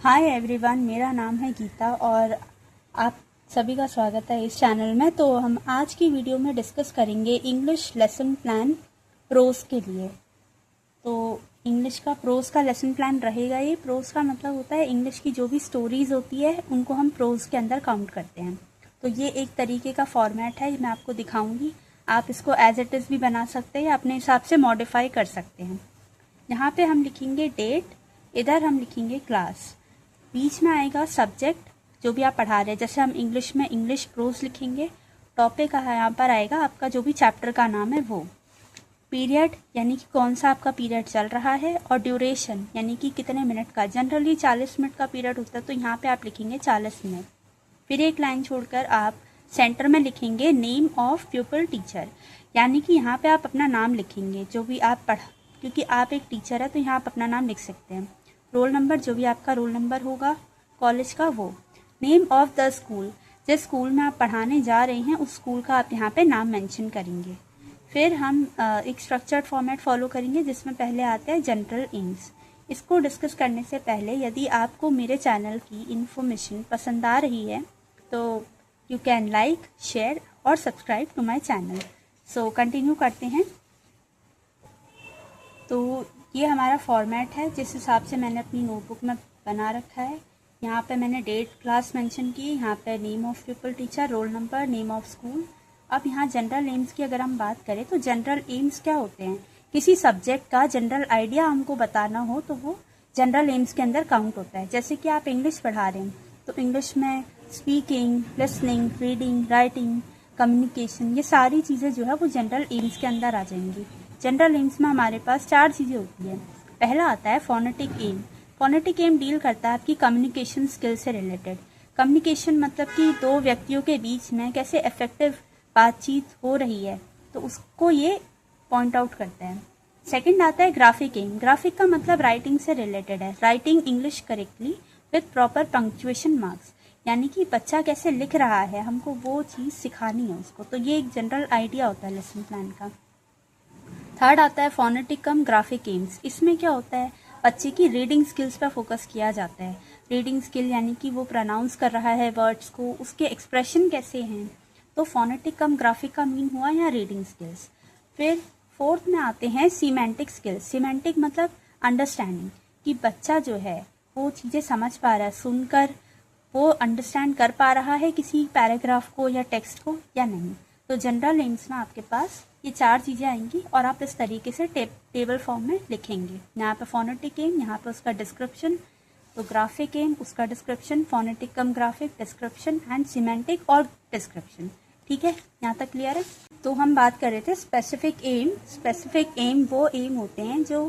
Hi everyone, मेरा नाम है गीता और आप सभी का स्वागत है इस चैनल में। तो हम आज की वीडियो में डिस्कस करेंगे इंग्लिश लेसन प्लान प्रोज के लिए। तो इंग्लिश का प्रोज का लेसन प्लान रहेगा। ये प्रोज का मतलब होता है इंग्लिश की जो भी स्टोरीज होती है उनको हम प्रोज के अंदर काउंट करते हैं। तो ये एक तरीके का फॉर्मेट है, मैं आपको दिखाऊंगी। आप इसको एज इट इज़ भी बना सकते हैं या अपने हिसाब से मॉडिफाई कर सकते हैं। यहाँ पे हम लिखेंगे डेट, इधर हम लिखेंगे क्लास, बीच में आएगा सब्जेक्ट जो भी आप पढ़ा रहे हैं। जैसे हम इंग्लिश में इंग्लिश प्रोज लिखेंगे, टॉपिक यहाँ पर आएगा आपका जो भी चैप्टर का नाम है वो। पीरियड यानी कि कौन सा आपका पीरियड चल रहा है, और ड्यूरेशन यानी कि कितने मिनट का। जनरली 40 मिनट का पीरियड होता है तो यहाँ पे आप लिखेंगे 40 मिनट। फिर एक लाइन छोड़कर आप सेंटर में लिखेंगे नेम ऑफ प्यूपल टीचर, यानी कि यहाँ पे आप अपना नाम लिखेंगे जो भी आप क्योंकि आप एक टीचर है तो यहाँ आप अपना नाम लिख सकते हैं। रोल नंबर, जो भी आपका रोल नंबर होगा कॉलेज का वो। नेम ऑफ द स्कूल, जिस स्कूल में आप पढ़ाने जा रहे हैं उस स्कूल का आप यहाँ पे नाम मेंशन करेंगे। फिर हम एक स्ट्रक्चर्ड फॉर्मेट फॉलो करेंगे जिसमें पहले आते हैं जनरल एम्स। इसको डिस्कस करने से पहले यदि आपको मेरे चैनल की इन्फॉर्मेशन पसंद आ रही है तो यू कैन लाइक, शेयर और subscribe to my channel. So continue करते हैं। तो ये हमारा फॉर्मेट है जिस हिसाब से मैंने अपनी नोटबुक में बना रखा है। यहाँ पे मैंने डेट, क्लास मेंशन की, यहाँ पे name of people teacher, roll number, name of school. अब यहाँ जनरल एम्स की अगर हम बात करें तो जनरल एम्स क्या होते हैं, किसी सब्जेक्ट का जनरल आइडिया हमको बताना हो तो वो जनरल एम्स के अंदर काउंट होता है। जैसे कि आप इंग्लिश पढ़ा रहे हैं तो इंग्लिश में speaking, listening, reading, writing, communication, ये सारी चीज़ें जो है वो जनरल एम्स के अंदर आ जाएंगी। जनरल एम्स में हमारे पास 4 चीज़ें होती हैं। पहला आता है phonetic aim. Phonetic aim deal करता है आपकी कम्युनिकेशन स्किल से रिलेटेड। कम्युनिकेशन मतलब कि दो व्यक्तियों के बीच में कैसे इफेक्टिव बातचीत हो रही है, तो उसको ये पॉइंट आउट करता है। सेकंड आता है ग्राफिक एम। ग्राफिक का मतलब राइटिंग से रिलेटेड है। Writing English correctly with proper punctuation marks, यानी कि बच्चा कैसे लिख रहा है हमको वो चीज़ सिखानी है उसको। तो ये एक जनरल आइडिया होता है लेसन प्लान का। थर्ड आता है फोनेटिक कम ग्राफिक एम्स। इसमें क्या होता है, बच्चे की रीडिंग स्किल्स पर फोकस किया जाता है। रीडिंग स्किल यानी कि वो प्रोनाउंस कर रहा है वर्ड्स को, उसके एक्सप्रेशन कैसे हैं। तो फोनेटिक कम ग्राफिक का मीन हुआ यहाँ रीडिंग स्किल्स। फिर फोर्थ में आते हैं सीमेंटिक स्किल्स। सीमेंटिक मतलब अंडरस्टैंडिंग, कि बच्चा जो है वो चीज़ें समझ पा रहा है, सुनकर वो अंडरस्टैंड कर पा रहा है किसी पैराग्राफ को या टेक्स्ट को या नहीं। तो जनरल एम्स में आपके पास ये 4 चीज़ें आएंगी और आप इस तरीके से टेबल फॉर्म में लिखेंगे। यहाँ पे फोनेटिक एम, यहाँ पे उसका डिस्क्रिप्शन, तो ग्राफिक एम उसका description, phonetic come graphic description, and semantic और डिस्क्रिप्शन। ठीक है, यहाँ तक क्लियर है। तो हम बात कर रहे थे स्पेसिफिक एम। स्पेसिफिक एम वो एम होते हैं जो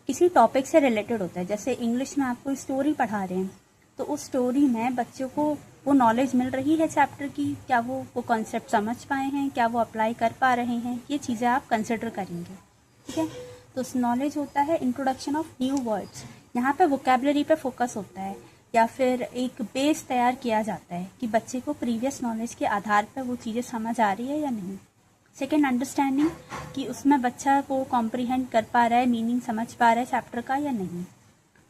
किसी टॉपिक से रिलेटेड होता है। जैसे इंग्लिश में आप कोई स्टोरी पढ़ा रहे हैं तो उस स्टोरी में बच्चों को वो नॉलेज मिल रही है चैप्टर की, क्या वो कॉन्सेप्ट समझ पाए हैं, क्या वो अप्लाई कर पा रहे हैं, ये चीज़ें आप कंसिडर करेंगे। ठीक है, तो उस नॉलेज होता है इंट्रोडक्शन ऑफ न्यू वर्ड्स। यहाँ पे वोकेबलरी पे फोकस होता है, या फिर एक बेस तैयार किया जाता है कि बच्चे को प्रीवियस नॉलेज के आधार पर वो चीज़ें समझ आ रही है या नहीं। सेकेंड अंडरस्टैंडिंग, कि उसमें बच्चा को कॉम्प्रीहेंड कर पा रहा है, मीनिंग समझ पा रहा है चैप्टर का या नहीं।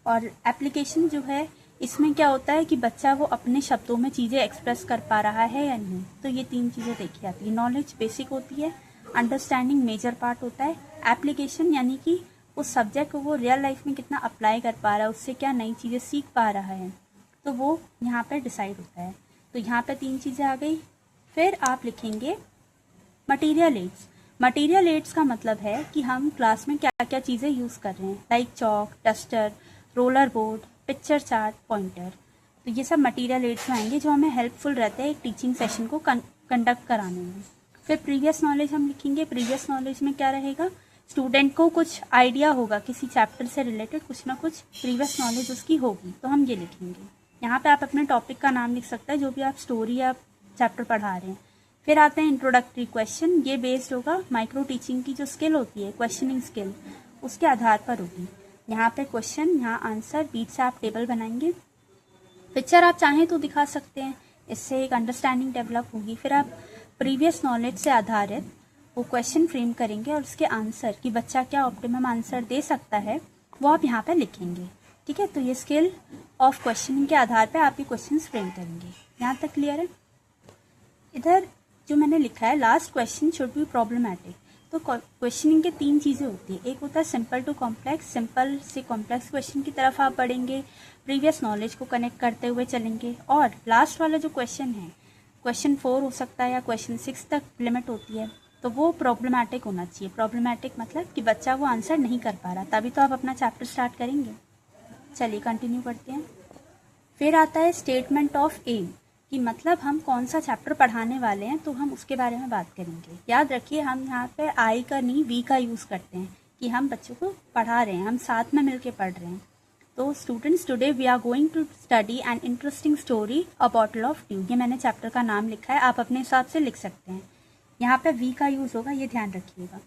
और एप्लीकेशन जो है, इसमें क्या होता है कि बच्चा वो अपने शब्दों में चीज़ें एक्सप्रेस कर पा रहा है या नहीं। तो ये 3 चीज़ें देखी जाती है। नॉलेज बेसिक होती है, अंडरस्टैंडिंग मेजर पार्ट होता है, एप्लीकेशन यानी कि उस सब्जेक्ट को वो रियल लाइफ में कितना अप्लाई कर पा रहा है, उससे क्या नई चीज़ें सीख पा रहा है, तो वो यहाँ पर डिसाइड होता है। तो यहाँ पर 3 चीज़ें आ गई। फिर आप लिखेंगे मटीरियल एड्स। मटीरियल एड्स का मतलब है कि हम क्लास में क्या क्या चीज़ें यूज़ कर रहे हैं, like chalk, duster, roller board, picture chart, pointer. तो ये सब मटेरियल एड्स में आएंगे जो हमें हेल्पफुल रहते हैं एक टीचिंग सेशन को कंडक्ट कराने में। फिर प्रीवियस नॉलेज हम लिखेंगे। प्रीवियस नॉलेज में क्या रहेगा, स्टूडेंट को कुछ आइडिया होगा किसी चैप्टर से रिलेटेड, कुछ ना कुछ प्रीवियस नॉलेज उसकी होगी, तो हम ये लिखेंगे। यहाँ पे आप अपने टॉपिक का नाम लिख सकते हैं जो भी आप स्टोरी या चैप्टर पढ़ा रहे हैं। फिर आते हैं इंट्रोडक्टरी क्वेश्चन। ये बेस्ड होगा माइक्रो टीचिंग की जो स्किल होती है, क्वेश्चनिंग स्किल, उसके आधार पर होगी। यहाँ पे क्वेश्चन, यहाँ आंसर, बीच से आप टेबल बनाएंगे। पिक्चर आप चाहें तो दिखा सकते हैं, इससे एक अंडरस्टैंडिंग डेवलप होगी। फिर आप प्रीवियस नॉलेज से आधारित वो क्वेश्चन फ्रेम करेंगे और उसके आंसर, कि बच्चा क्या ऑप्टिमम आंसर दे सकता है, वो आप यहाँ पे लिखेंगे। ठीक है, तो ये स्किल ऑफ क्वेश्चनिंग के आधार पे आप ये क्वेश्चन फ्रेम करेंगे। यहाँ तक क्लियर है? इधर जो मैंने लिखा है, last question should be problematic. तो क्वेश्चनिंग के 3 चीज़ें होती है। एक होता है सिंपल टू कॉम्प्लेक्स, सिंपल से कॉम्प्लेक्स क्वेश्चन की तरफ आप बढ़ेंगे, प्रीवियस नॉलेज को कनेक्ट करते हुए चलेंगे। और लास्ट वाला जो क्वेश्चन है, क्वेश्चन 4 हो सकता है या क्वेश्चन 6 तक लिमिट होती है, तो वो प्रॉब्लमैटिक होना चाहिए। प्रॉब्लमैटिक मतलब कि बच्चा वो आंसर नहीं कर पा रहा, तभी तो आप अपना चैप्टर स्टार्ट करेंगे। चलिए कंटिन्यू करते हैं। फिर आता है स्टेटमेंट ऑफ एम, कि मतलब हम कौन सा चैप्टर पढ़ाने वाले हैं, तो हम उसके बारे में बात करेंगे। याद रखिए, हम यहाँ पे आई का नहीं वी का यूज़ करते हैं कि हम बच्चों को पढ़ा रहे हैं, हम साथ में मिलके पढ़ रहे हैं। तो students, today we are going to study an interesting story a bottle of dew. ये मैंने चैप्टर का नाम लिखा है, आप अपने हिसाब से लिख सकते हैं। यहाँ पे वी का यूज़ होगा, ये ध्यान रखिएगा।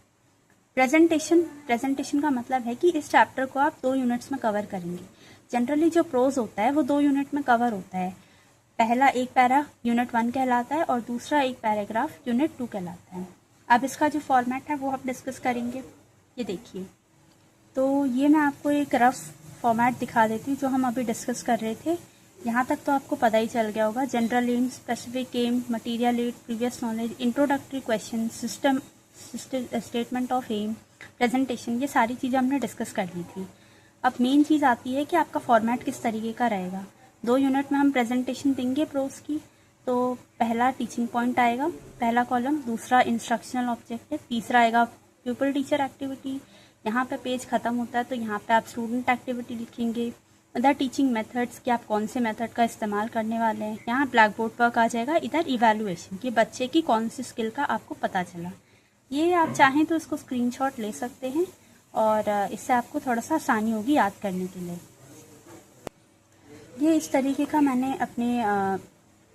प्रेजेंटेशन का मतलब है कि इस चैप्टर को आप 2 यूनिट्स में कवर करेंगे। जनरली जो प्रोज होता है वो 2 यूनिट में कवर होता है। पहला एक पैरा यूनिट 1 कहलाता है और दूसरा एक पैराग्राफ यूनिट 2 कहलाता है। अब इसका जो फॉर्मेट है वो हम डिस्कस करेंगे। ये देखिए, तो ये मैं आपको एक रफ फॉर्मेट दिखा देती हूँ जो हम अभी डिस्कस कर रहे थे। यहाँ तक तो आपको पता ही चल गया होगा। General aim, specific aim, material aid, previous knowledge, introductory question, system, statement of aim, presentation, ये सारी चीज़ें हमने डिस्कस कर ली थी। अब मेन चीज़ आती है कि आपका फॉर्मेट किस तरीके का रहेगा। 2 यूनिट में हम प्रेजेंटेशन देंगे प्रोज की। तो पहला टीचिंग पॉइंट आएगा, पहला कॉलम, दूसरा इंस्ट्रक्शनल ऑब्जेक्टिव, तीसरा आएगा प्यूपल टीचर एक्टिविटी। यहाँ पे पेज खत्म होता है तो यहाँ पे आप स्टूडेंट एक्टिविटी लिखेंगे। इधर टीचिंग मेथड्स, कि आप कौन से मेथड का इस्तेमाल करने वाले हैं। यहाँ ब्लैक बोर्ड वर्क आ जाएगा। इधर इवैल्यूएशन, कि बच्चे की कौन सी स्किल का आपको पता चला। ये आप चाहें तो इसको स्क्रीनशॉट ले सकते हैं और इससे आपको थोड़ा सा आसानी होगी याद करने के लिए। ये इस तरीके का मैंने अपने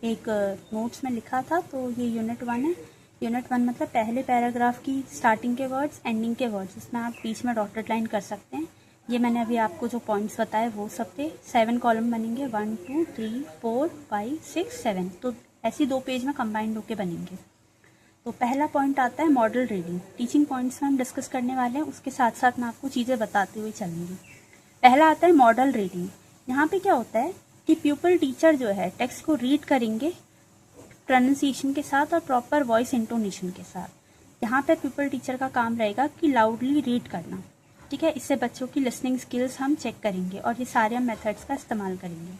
एक नोट्स में लिखा था। तो ये यूनिट 1 है। यूनिट 1 मतलब पहले पैराग्राफ की स्टार्टिंग के वर्ड्स, एंडिंग के वर्ड्स, इसमें आप बीच में डॉटेड लाइन कर सकते हैं। ये मैंने अभी आपको जो पॉइंट्स बताए वो सब थे। 7 कॉलम बनेंगे, 1 2 3 4 5 6 7। तो ऐसी 2 पेज में कंबाइंड होके बनेंगे। तो पहला पॉइंट आता है मॉडल रीडिंग। टीचिंग पॉइंट्स में हम डिस्कस करने वाले हैं, उसके साथ साथ मैं आपको चीज़ें बताते हुए चलूँगी। पहला आता है मॉडल रीडिंग। यहाँ पे क्या होता है कि प्यूपल टीचर जो है टेक्स्ट को रीड करेंगे प्रोनाउंसिएशन के साथ और प्रॉपर वॉइस इंटोनेशन के साथ। यहाँ पे प्यूपल टीचर का काम रहेगा कि लाउडली रीड करना, ठीक है। इससे बच्चों की लिसनिंग स्किल्स हम चेक करेंगे और ये सारे हम मेथड्स का इस्तेमाल करेंगे।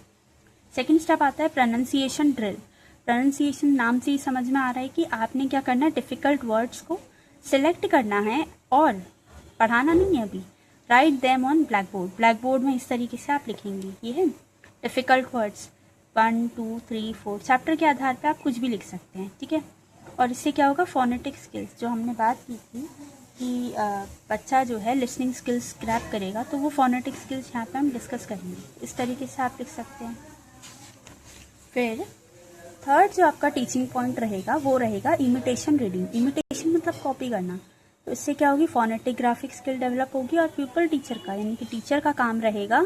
सेकेंड स्टेप आता है प्रोनाउंसिएशन ड्रिल। प्रोनाउंसिएशन नाम से ही समझ में आ रहा है कि आपने क्या करना है, डिफ़िकल्ट वर्ड्स को सिलेक्ट करना है और पढ़ाना नहीं है अभी। Write them on black board. Black board में इस तरीके से आप लिखेंगे। ये है डिफ़िकल्ट वर्ड्स 1 2 3 4। चैप्टर के आधार पे आप कुछ भी लिख सकते हैं, ठीक है। और इससे क्या होगा, फोनेटिक स्किल्स, जो हमने बात की थी कि बच्चा जो है लिसनिंग स्किल्स ग्रैब करेगा, तो वो फोनेटिक स्किल्स यहाँ पे हम डिस्कस करेंगे। इस तरीके से आप लिख सकते हैं। फिर थर्ड जो आपका टीचिंग पॉइंट रहेगा वो रहेगा इमिटेशन रीडिंग। इमिटेशन मतलब कॉपी करना। तो इससे क्या होगी, फोनेटिक ग्राफिक स्किल डेवलप होगी। और प्यूपल टीचर का, यानी कि टीचर का काम रहेगा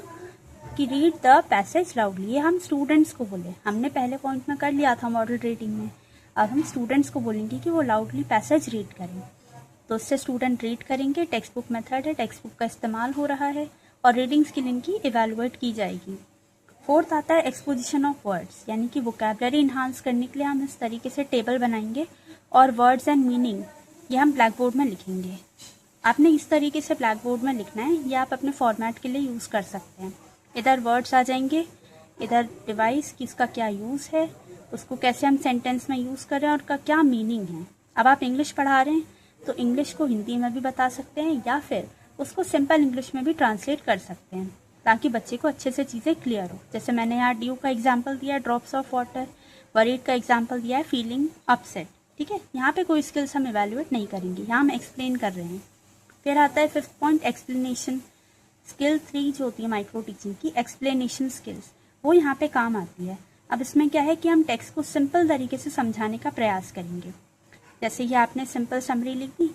कि रीड द पैसेज लाउडली। ये हम स्टूडेंट्स को बोले, हमने पहले पॉइंट में कर लिया था मॉडल रीडिंग में। अब हम स्टूडेंट्स को बोलेंगे कि वो लाउडली पैसेज रीड करें। तो इससे स्टूडेंट रीड करेंगे। टेक्स्ट बुक मेथड है, टेक्स्ट बुक का इस्तेमाल हो रहा है और रीडिंग स्किल इनकी इवेलुएट की जाएगी। फोर्थ आता है एक्सपोजिशन ऑफ वर्ड्स, यानी कि वोकैबुलरी इन्हांस करने के लिए हम इस तरीके से टेबल बनाएंगे और वर्ड्स एंड मीनिंग ये हम ब्लैक बोर्ड में लिखेंगे। आपने इस तरीके से ब्लैक बोर्ड में लिखना है, ये आप अपने फॉर्मेट के लिए यूज़ कर सकते हैं। इधर वर्ड्स आ जाएंगे, इधर डिवाइस की इसका क्या यूज़ है, उसको कैसे हम सेंटेंस में यूज़ कर रहे हैं और का क्या मीनिंग है। अब आप इंग्लिश पढ़ा रहे हैं तो इंग्लिश को हिंदी में भी बता सकते हैं या फिर उसको सिंपल इंग्लिश में भी ट्रांसलेट कर सकते हैं, ताकि बच्चे को अच्छे से चीज़ें क्लियर हो। जैसे मैंने यहाँ ड्यू का एग्जाम्पल दिया है, ड्रॉप्स ऑफ वाटर। वरीड का एग्जाम्पल दिया है, फीलिंग अपसेट, ठीक है। यहाँ पे कोई स्किल्स हम इवेल्युएट नहीं करेंगे, यहाँ हम एक्सप्लेन कर रहे हैं। फिर आता है फिफ्थ पॉइंट एक्सप्लेनेशन। स्किल 3 जो होती है माइक्रो टीचिंग की, एक्सप्लेनेशन स्किल्स, वो यहाँ पे काम आती है। अब इसमें क्या है कि हम टेक्स्ट को सिंपल तरीके से समझाने का प्रयास करेंगे। जैसे कि आपने सिंपल समरी लिख दी,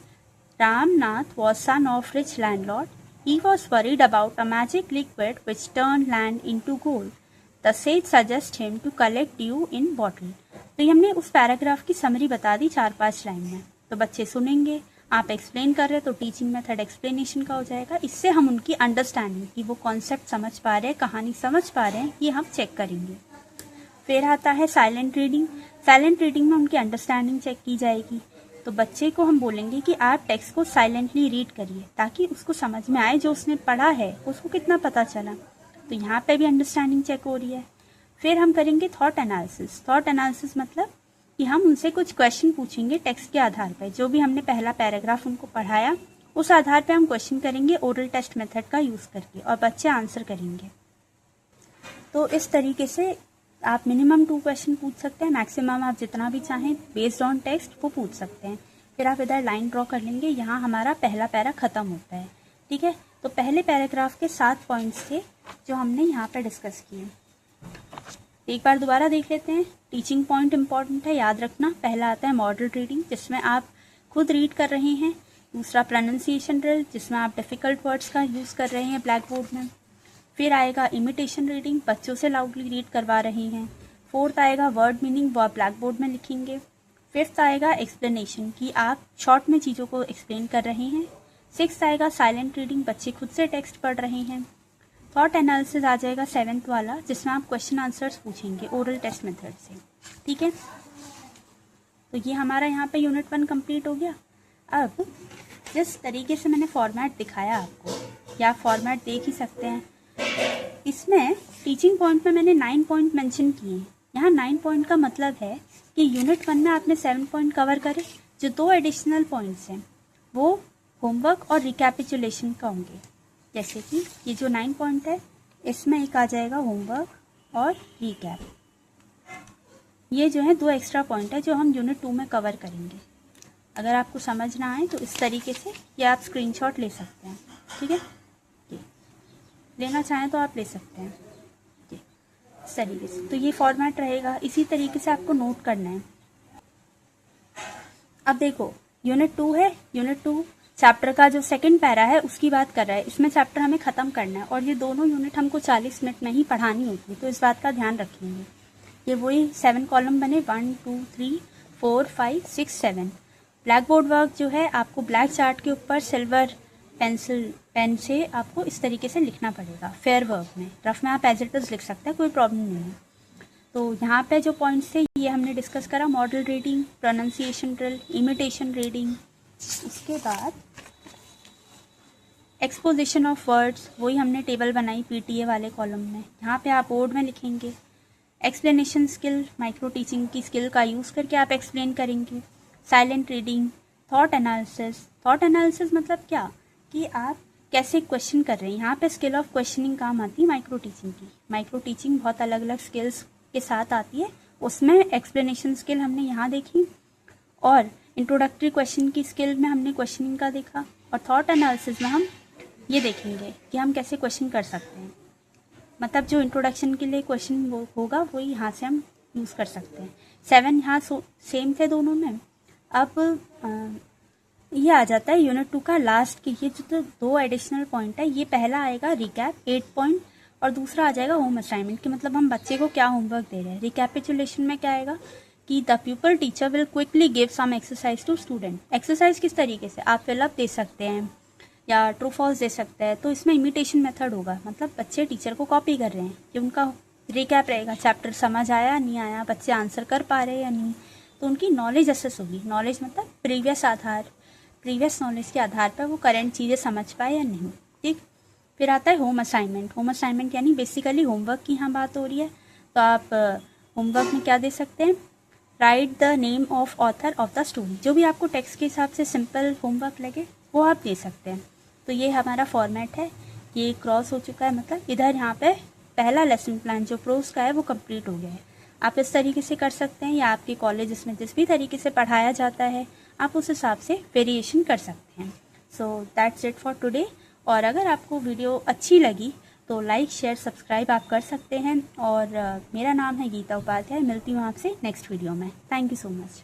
Ramnath was son of rich landlord. He was worried about a magic liquid which turned land into gold. The sage suggests him to collect dew in bottle. तो ये हमने उस पैराग्राफ की समरी बता दी 4-5 लाइन में। तो बच्चे सुनेंगे, आप एक्सप्लेन कर रहे हैं तो टीचिंग मेथड एक्सप्लेनेशन का हो जाएगा। इससे हम उनकी अंडरस्टैंडिंग कि वो कॉन्सेप्ट समझ पा रहे हैं, कहानी समझ पा रहे हैं, ये हम चेक करेंगे। फिर आता है साइलेंट रीडिंग। साइलेंट रीडिंग में उनकी अंडरस्टैंडिंग चेक की जाएगी। तो बच्चे को हम बोलेंगे कि आप टेक्स्ट को साइलेंटली रीड करिए ताकि उसको समझ में आए, जो उसने पढ़ा है उसको कितना पता चला। तो यहाँ पे भी अंडरस्टैंडिंग चेक हो रही है। फिर हम करेंगे थॉट एनालिसिस। थॉट एनालिसिस मतलब कि हम उनसे कुछ क्वेश्चन पूछेंगे टेक्स्ट के आधार पर, जो भी हमने पहला पैराग्राफ उनको पढ़ाया उस आधार पे हम क्वेश्चन करेंगे ओरल टेस्ट मेथड का यूज़ करके, और बच्चे आंसर करेंगे। तो इस तरीके से आप मिनिमम 2 क्वेश्चन पूछ सकते हैं, मैक्सिमम आप जितना भी चाहें बेस्ड ऑन टेक्स्ट वो पूछ सकते हैं। फिर आप इधर लाइन ड्रॉ कर लेंगे, यहाँ हमारा पहला पैरा खत्म होता है। ठीक है, तो पहले पैराग्राफ के 7 पॉइंट्स थे जो हमने यहाँ पर डिस्कस किए। एक बार दोबारा देख लेते हैं। टीचिंग पॉइंट इंपॉर्टेंट है, याद रखना। पहला आता है मॉडल रीडिंग, जिसमें आप खुद रीड कर रहे हैं। दूसरा प्रोनाउंसिएशन ड्रिल, जिसमें आप डिफ़िकल्ट वर्ड्स का यूज़ कर रहे हैं ब्लैक बोर्ड में। फिर आएगा इमिटेशन रीडिंग, बच्चों से लाउडली रीड करवा रहे हैं। फोर्थ आएगा वर्ड मीनिंग, वो आप ब्लैक बोर्ड में लिखेंगे। फिफ्थ आएगा एक्सप्लेनेशन, कि आप शॉर्ट में चीज़ों को एक्सप्लेन कर रहे हैं। सिक्स्थ आएगा साइलेंट रीडिंग, बच्चे खुद से टेक्स्ट पढ़ रहे हैं। थॉट एनालिसिस आ जाएगा 7th वाला, जिसमें आप क्वेश्चन आंसर्स पूछेंगे ओरल टेस्ट मेथड से। ठीक है, तो ये हमारा यहाँ पे यूनिट 1 कंप्लीट हो गया। अब जिस तरीके से मैंने फॉर्मेट दिखाया आपको, या आप फॉर्मेट देख ही सकते हैं, इसमें टीचिंग पॉइंट में मैंने 9 पॉइंट मेंशन किए हैं। यहाँ 9 पॉइंट का मतलब है कि यूनिट 1 में आपने 7 पॉइंट कवर करे। जो 2 एडिशनल पॉइंट्स हैं वो होमवर्क और रिकैपिचुलेशन का होंगे। जैसे कि ये जो 9 पॉइंट है, इसमें एक आ जाएगा होमवर्क और रिकैप। ये जो है 2 एक्स्ट्रा पॉइंट है जो हम यूनिट 2 में कवर करेंगे। अगर आपको समझ ना आए तो इस तरीके से ये आप स्क्रीनशॉट ले सकते हैं। ठीक है, लेना चाहें तो आप ले सकते हैं इस तरीके से। तो ये फॉर्मेट रहेगा, इसी तरीके से आपको नोट करना है। अब देखो, यूनिट 2 है, यूनिट 2 चैप्टर का जो सेकंड पैरा है उसकी बात कर रहा है। इसमें चैप्टर हमें ख़त्म करना है, और ये दोनों यूनिट हमको 40 मिनट में ही पढ़ानी होती, तो इस बात का ध्यान रखेंगे। ये वही 7 कॉलम बने, 1 2 3 4 5 6 7। ब्लैक बोर्ड वर्क जो है आपको ब्लैक चार्ट के ऊपर सिल्वर पेन से आपको इस तरीके से लिखना पड़ेगा। फेयर वर्क में, रफ में आप एज इट इज लिख सकते हैं, कोई प्रॉब्लम नहीं है। तो यहाँ पे जो पॉइंट्स थे ये हमने डिस्कस करा। Model reading, pronunciation drill, imitation reading, उसके बाद एक्सपोजिशन ऑफ वर्ड्स, वही हमने टेबल बनाई पीटीए वाले कॉलम में। यहाँ पे आप बोर्ड में लिखेंगे। एक्सप्लेनेशन स्किल, माइक्रो टीचिंग की स्किल का यूज़ करके आप एक्सप्लेन करेंगे। Silent reading, thought analysis. Thought analysis मतलब क्या, कि आप कैसे क्वेश्चन कर रहे हैं। यहाँ पे स्किल ऑफ क्वेश्चनिंग काम आती है माइक्रो टीचिंग की। माइक्रो टीचिंग बहुत अलग अलग स्किल्स के साथ आती है, उसमें एक्सप्लेनेशन स्किल हमने यहाँ देखी, और इंट्रोडक्टरी क्वेश्चन की स्किल में हमने क्वेश्चनिंग का देखा, और थॉट एनालिसिस में हम ये देखेंगे कि हम कैसे क्वेश्चन कर सकते हैं। मतलब जो इंट्रोडक्शन के लिए क्वेश्चन होगा वही यहाँ से हम यूज़ कर सकते हैं। 7 यहाँ सेम थे दोनों में। अब ये आ जाता है यूनिट 2 का लास्ट की, ये जो 2 एडिशनल पॉइंट है। ये पहला आएगा रिकैप 8 पॉइंट, और दूसरा आ जाएगा होम असाइनमेंट, कि मतलब हम बच्चे को क्या होमवर्क दे रहे हैं। रिकैपिचुलेशन में क्या आएगा कि the pupil teacher will quickly give some exercise to student. Exercise किस तरीके से, आप फिलअप दे सकते हैं या ट्रू फॉल्स दे सकते हैं। तो इसमें इमिटेशन मेथड होगा, मतलब बच्चे टीचर को कॉपी कर रहे हैं। कि उनका रिकैप रहेगा, चैप्टर समझ आया नहीं आया, बच्चे आंसर कर पा रहे हैं या नहीं, तो उनकी नॉलेज असेस होगी। नॉलेज मतलब प्रीवियस नॉलेज के आधार पर वो करंट चीज़ें समझ पाए या नहीं। ठीक, फिर आता है होम असाइनमेंट। होम असाइनमेंट यानी बेसिकली होमवर्क की यहाँ बात हो रही है। तो आप होमवर्क में क्या दे सकते हैं, right the name of author of the story. जो भी आपको टेक्स्ट के हिसाब से सिंपल होमवर्क लगे वो आप दे सकते हैं। तो ये हमारा फॉर्मेट है, ये क्रॉस हो चुका है, मतलब इधर यहाँ पे पहला लेसन प्लान जो प्रोज का है वो कंप्लीट हो गया है। आप इस तरीके से कर सकते हैं, या आपके कॉलेज में जिस भी तरीके से पढ़ाया जाता है आप उस हिसाब से वेरिएशन कर सकते हैं। So that's it for today. और अगर आपको वीडियो अच्छी लगी तो लाइक शेयर सब्सक्राइब आप कर सकते हैं। और मेरा नाम है गीता उपाध्याय। मिलती हूँ आपसे नेक्स्ट वीडियो में। Thank you so much.